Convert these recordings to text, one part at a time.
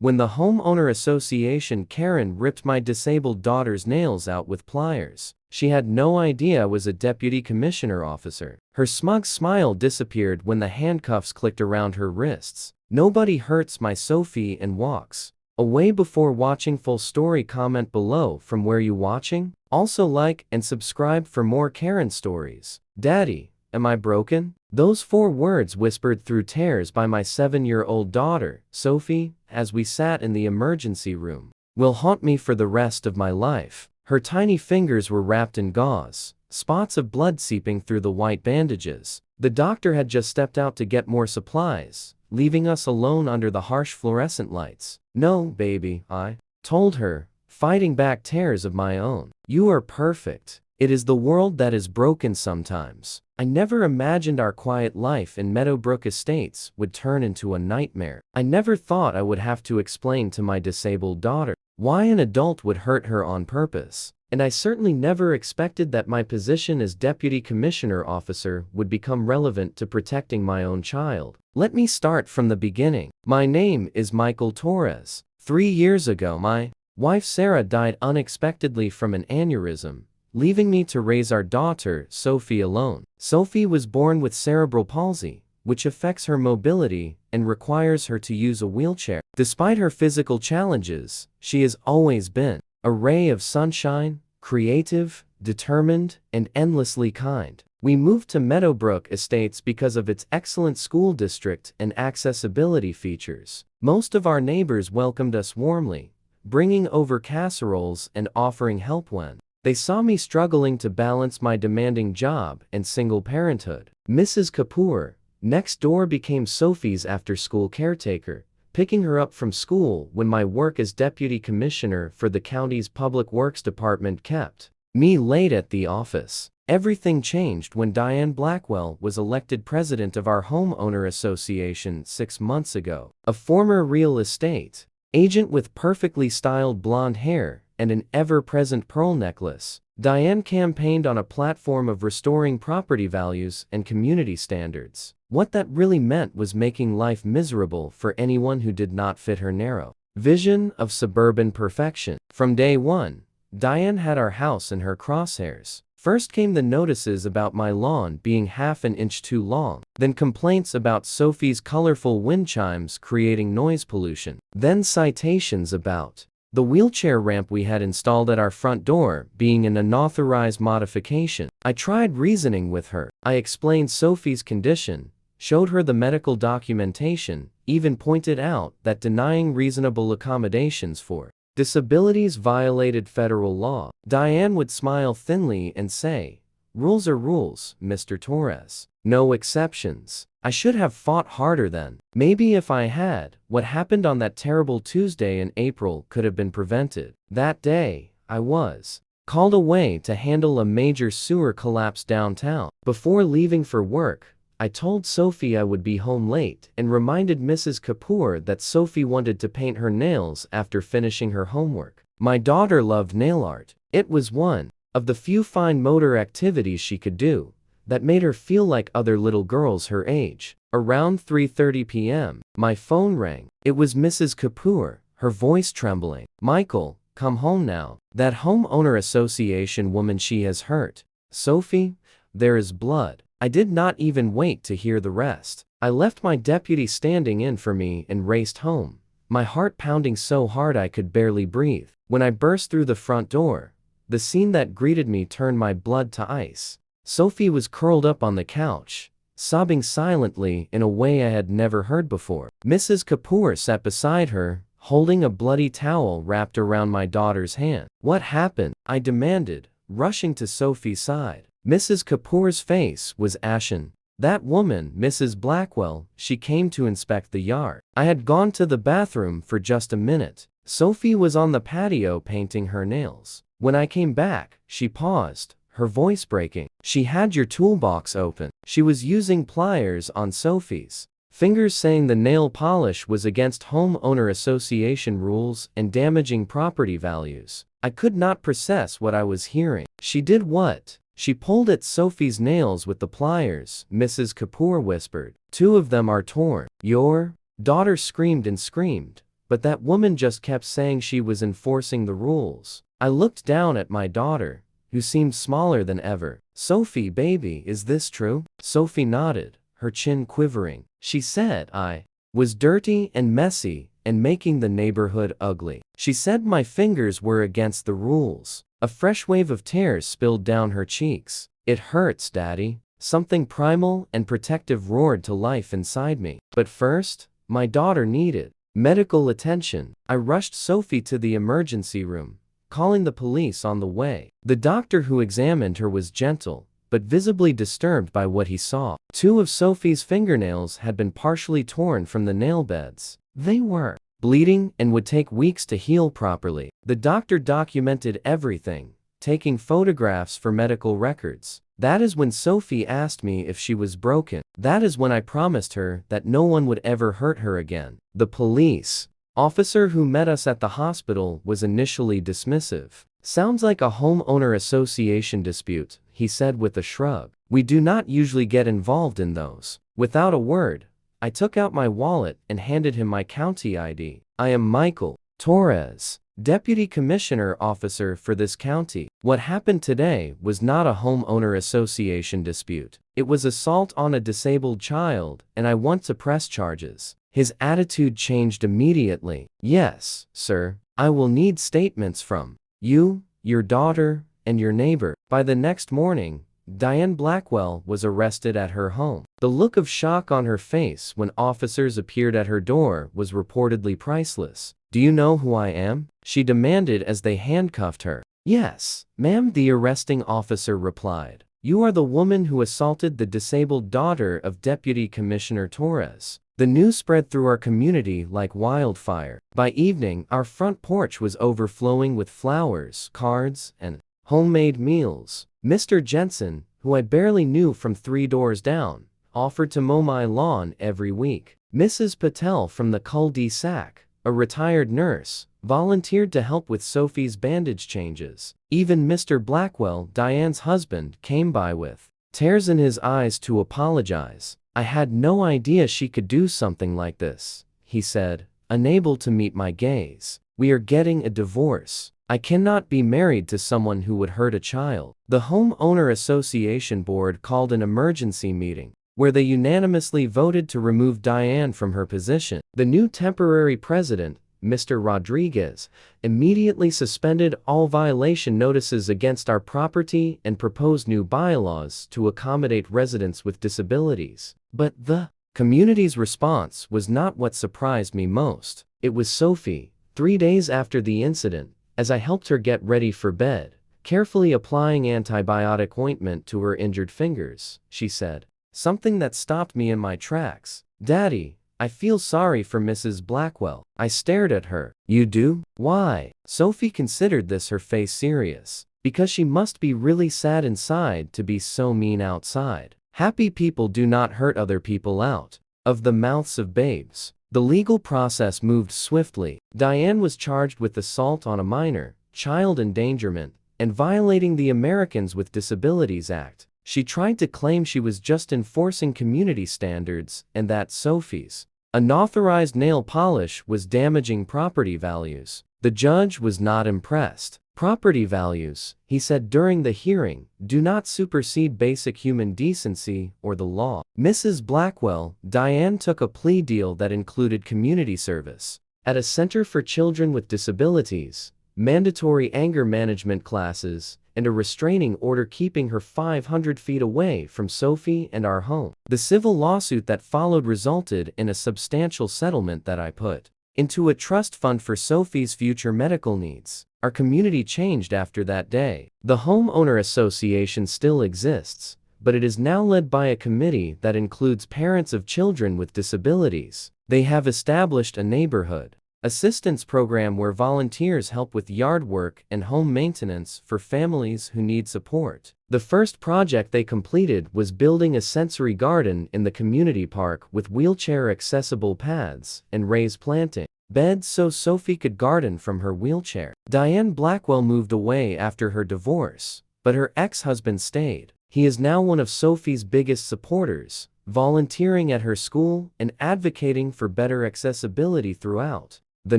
When the homeowner association Karen ripped my disabled daughter's nails out with pliers. She had no idea I was a deputy commissioner officer. Her smug smile disappeared when the handcuffs clicked around her wrists. Nobody hurts my Sophie and walks away. Before watching full story, comment below from where you watching. Also like and subscribe for more Karen stories. Daddy, am I broken? Those 4 words whispered through tears by my 7-year-old daughter, Sophie, as we sat in the emergency room, will haunt me for the rest of my life. Her tiny fingers were wrapped in gauze, spots of blood seeping through the white bandages. The doctor had just stepped out to get more supplies, leaving us alone under the harsh fluorescent lights. No, baby, I told her, fighting back tears of my own. You are perfect. It is the world that is broken sometimes. I never imagined our quiet life in Meadowbrook Estates would turn into a nightmare. I never thought I would have to explain to my disabled daughter why an adult would hurt her on purpose. And I certainly never expected that my position as deputy commissioner officer would become relevant to protecting my own child. Let me start from the beginning. My name is Michael Torres. 3 years ago, my wife Sarah died unexpectedly from an aneurysm, leaving me to raise our daughter, Sophie, alone. Sophie was born with cerebral palsy, which affects her mobility and requires her to use a wheelchair. Despite her physical challenges, she has always been a ray of sunshine, creative, determined, and endlessly kind. We moved to Meadowbrook Estates because of its excellent school district and accessibility features. Most of our neighbors welcomed us warmly, bringing over casseroles and offering help when they saw me struggling to balance my demanding job and single parenthood. Mrs. Kapoor, next door, became Sophie's after-school caretaker, picking her up from school when my work as deputy commissioner for the county's public works department kept me late at the office. Everything changed when Diane Blackwell was elected president of our homeowner association 6 months ago. A former real estate agent with perfectly styled blonde hair and an ever-present pearl necklace, Diane campaigned on a platform of restoring property values and community standards. What that really meant was making life miserable for anyone who did not fit her narrow vision of suburban perfection. From day one, Diane had our house in her crosshairs. First came the notices about my lawn being half an inch too long, then complaints about Sophie's colorful wind chimes creating noise pollution, then citations about the wheelchair ramp we had installed at our front door being an unauthorized modification. I tried reasoning with her. I explained Sophie's condition, showed her the medical documentation, even pointed out that denying reasonable accommodations for disabilities violated federal law. Diane would smile thinly and say, "Rules are rules, Mr. Torres. No exceptions." I should have fought harder then. Maybe if I had, what happened on that terrible Tuesday in April could have been prevented. That day, I was called away to handle a major sewer collapse downtown. Before leaving for work, I told Sophie I would be home late and reminded Mrs. Kapoor that Sophie wanted to paint her nails after finishing her homework. My daughter loved nail art. It was one of the few fine motor activities she could do that made her feel like other little girls her age. Around 3:30 p.m., my phone rang. It was Mrs. Kapoor, her voice trembling. "Michael, come home now. That homeowner association woman, she has hurt Sophie. There is blood." I did not even wait to hear the rest. I left my deputy standing in for me and raced home, my heart pounding so hard I could barely breathe. When I burst through the front door, the scene that greeted me turned my blood to ice. Sophie was curled up on the couch, sobbing silently in a way I had never heard before. Mrs. Kapoor sat beside her, holding a bloody towel wrapped around my daughter's hand. "What happened?" I demanded, rushing to Sophie's side. Mrs. Kapoor's face was ashen. "That woman, Mrs. Blackwell, she came to inspect the yard. I had gone to the bathroom for just a minute. Sophie was on the patio painting her nails. When I came back," she paused, her voice breaking. "She had your toolbox open. She was using pliers on Sophie's fingers, saying the nail polish was against homeowner association rules and damaging property values." I could not process what I was hearing. "She did what?" "She pulled at Sophie's nails with the pliers," Mrs. Kapoor whispered. "2 of them are torn." Your daughter screamed and screamed, but that woman just kept saying she was enforcing the rules. I looked down at my daughter, who seemed smaller than ever. "Sophie, baby, is this true?" Sophie nodded, her chin quivering. She said I was dirty and messy and making the neighborhood ugly. She said my fingers were against the rules. A fresh wave of tears spilled down her cheeks. "It hurts, Daddy." Something primal and protective roared to life inside me. But first, my daughter needed medical attention. I rushed Sophie to the emergency room, calling the police on the way. The doctor who examined her was gentle, but visibly disturbed by what he saw. 2 of Sophie's fingernails had been partially torn from the nail beds. They were bleeding and would take weeks to heal properly. The doctor documented everything, taking photographs for medical records. That is when Sophie asked me if she was broken. That is when I promised her that no one would ever hurt her again. The police officer who met us at the hospital was initially dismissive. "Sounds like a homeowner association dispute," he said with a shrug. "We do not usually get involved in those." Without a word, I took out my wallet and handed him my county ID. "I am Michael Torres, Deputy Commissioner Officer for this county. What happened today was not a homeowner association dispute. It was assault on a disabled child, and I want to press charges." His attitude changed immediately. "Yes, sir. I will need statements from you, your daughter, and your neighbor." By the next morning, Diane Blackwell was arrested at her home. The look of shock on her face when officers appeared at her door was reportedly priceless. "Do you know who I am?" she demanded as they handcuffed her. "Yes, ma'am," the arresting officer replied. "You are the woman who assaulted the disabled daughter of Deputy Commissioner Torres." The news spread through our community like wildfire. By evening, our front porch was overflowing with flowers, cards, and homemade meals. Mr. Jensen, who I barely knew from 3 doors down, offered to mow my lawn every week. Mrs. Patel from the cul-de-sac, a retired nurse, volunteered to help with Sophie's bandage changes. Even Mr. Blackwell, Diane's husband, came by with tears in his eyes to apologize. "I had no idea she could do something like this," he said, unable to meet my gaze. "We are getting a divorce. I cannot be married to someone who would hurt a child." The Homeowner Association Board called an emergency meeting, where they unanimously voted to remove Diane from her position. The new temporary president, Mr. Rodriguez, immediately suspended all violation notices against our property and proposed new bylaws to accommodate residents with disabilities. But the community's response was not what surprised me most. It was Sophie. 3 days after the incident, as I helped her get ready for bed, carefully applying antibiotic ointment to her injured fingers, she said something that stopped me in my tracks. "Daddy, I feel sorry for Mrs. Blackwell." I stared at her. "You do? Why?" Sophie considered this, her face serious. "Because she must be really sad inside to be so mean outside. Happy people do not hurt other people out of the mouths of babes." The legal process moved swiftly. Diane was charged with assault on a minor, child endangerment, and violating the Americans with Disabilities Act. She tried to claim she was just enforcing community standards and that Sophie's unauthorized nail polish was damaging property values. The judge was not impressed. "Property values," he said during the hearing, "do not supersede basic human decency or the law." Mrs. Blackwell, Diane took a plea deal that included community service at a center for children with disabilities, mandatory anger management classes, and a restraining order keeping her 500 feet away from Sophie and our home. The civil lawsuit that followed resulted in a substantial settlement that I put into a trust fund for Sophie's future medical needs. Our community changed after that day. The Homeowner Association still exists, but it is now led by a committee that includes parents of children with disabilities. They have established a neighborhood assistance program where volunteers help with yard work and home maintenance for families who need support. The first project they completed was building a sensory garden in the community park with wheelchair-accessible paths and raised planting beds so Sophie could garden from her wheelchair. Diane Blackwell moved away after her divorce, but her ex-husband stayed. He is now one of Sophie's biggest supporters, volunteering at her school and advocating for better accessibility throughout The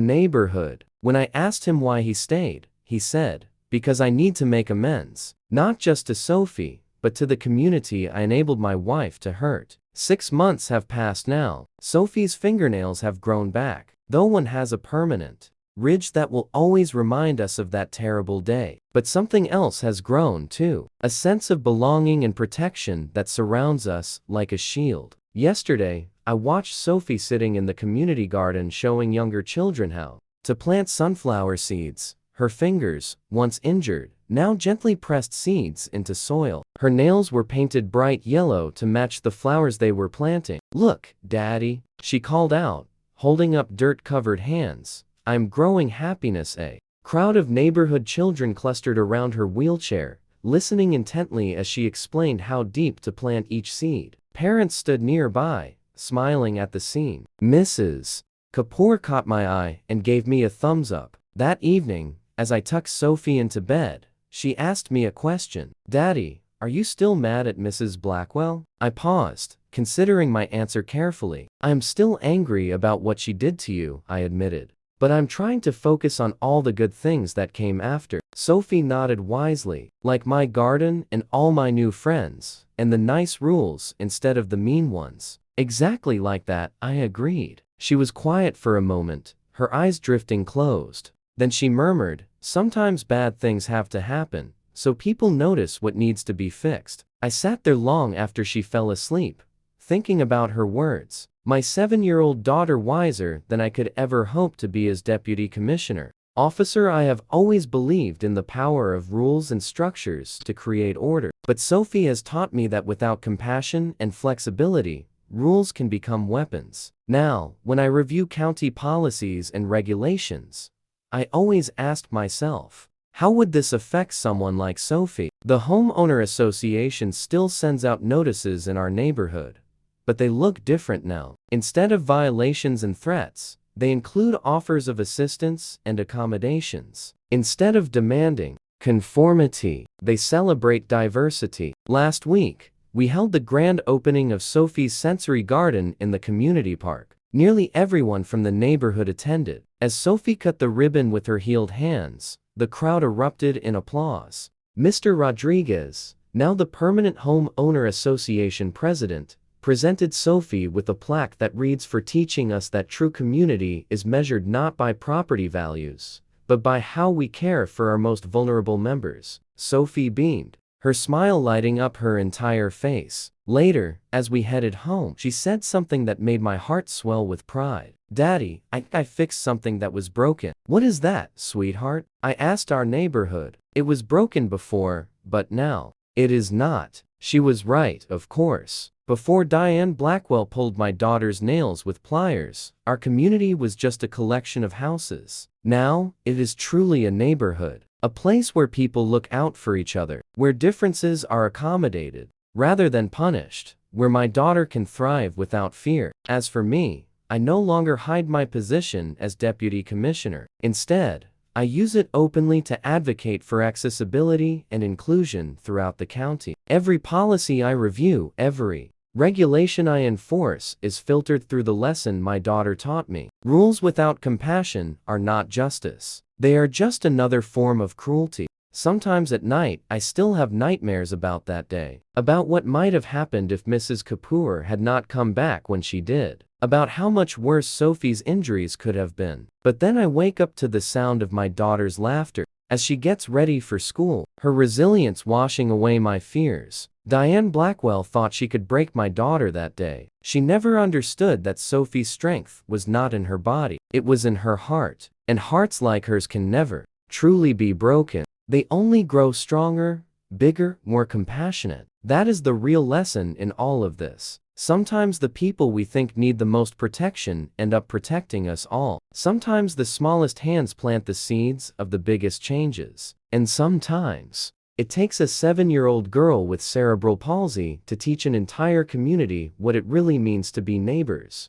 neighborhood. When I asked him why he stayed, he said, "Because I need to make amends. Not just to Sophie, but to the community I enabled my wife to hurt." 6 months have passed now. Sophie's fingernails have grown back, though one has a permanent ridge that will always remind us of that terrible day. But something else has grown too. A sense of belonging and protection that surrounds us like a shield. Yesterday, I watched Sophie sitting in the community garden showing younger children how to plant sunflower seeds. Her fingers, once injured, now gently pressed seeds into soil. Her nails were painted bright yellow to match the flowers they were planting. "Look, Daddy," she called out, holding up dirt-covered hands. "I'm growing happiness." A crowd of neighborhood children clustered around her wheelchair, listening intently as she explained how deep to plant each seed. Parents stood nearby, smiling at the scene. Mrs. Kapoor caught my eye and gave me a thumbs up. That evening, as I tucked Sophie into bed, she asked me a question. "Daddy, are you still mad at Mrs. Blackwell?" I paused, considering my answer carefully. "I am still angry about what she did to you," I admitted. "But I'm trying to focus on all the good things that came after." Sophie nodded wisely. "Like my garden and all my new friends, and the nice rules instead of the mean ones." "Exactly like that," I agreed. She was quiet for a moment, her eyes drifting closed. Then she murmured, "Sometimes bad things have to happen, so people notice what needs to be fixed." I sat there long after she fell asleep, thinking about her words. My 7-year-old daughter wiser than I could ever hope to be as deputy commissioner. Officer, I have always believed in the power of rules and structures to create order. But Sophie has taught me that without compassion and flexibility, rules can become weapons. Now, when I review county policies and regulations, I always ask myself, how would this affect someone like Sophie? The homeowner association still sends out notices in our neighborhood, but they look different now. Instead of violations and threats, they include offers of assistance and accommodations. Instead of demanding conformity, they celebrate diversity. Last week, we held the grand opening of Sophie's sensory garden in the community park. Nearly everyone from the neighborhood attended. As Sophie cut the ribbon with her healed hands, the crowd erupted in applause. Mr. Rodriguez, now the Permanent Homeowner Association president, presented Sophie with a plaque that reads, "For teaching us that true community is measured not by property values, but by how we care for our most vulnerable members." Sophie beamed, her smile lighting up her entire face. Later, as we headed home, she said something that made my heart swell with pride. "Daddy, I fixed something that was broken." "What is that, sweetheart?" I asked our neighborhood. "It was broken before, but now it is not." She was right, of course. Before Diane Blackwell pulled my daughter's nails with pliers, our community was just a collection of houses. Now, it is truly a neighborhood. A place where people look out for each other, where differences are accommodated, rather than punished, where my daughter can thrive without fear. As for me, I no longer hide my position as deputy commissioner. Instead, I use it openly to advocate for accessibility and inclusion throughout the county. Every policy I review, every regulation I enforce is filtered through the lesson my daughter taught me. Rules without compassion are not justice. They are just another form of cruelty. Sometimes at night, I still have nightmares about that day. About what might have happened if Mrs. Kapoor had not come back when she did. About how much worse Sophie's injuries could have been. But then I wake up to the sound of my daughter's laughter as she gets ready for school, her resilience washing away my fears. Diane Blackwell thought she could break my daughter that day. She never understood that Sophie's strength was not in her body, it was in her heart. And hearts like hers can never truly be broken. They only grow stronger, bigger, more compassionate. That is the real lesson in all of this. Sometimes the people we think need the most protection end up protecting us all. Sometimes the smallest hands plant the seeds of the biggest changes. And sometimes it takes a 7-year-old girl with cerebral palsy to teach an entire community what it really means to be neighbors.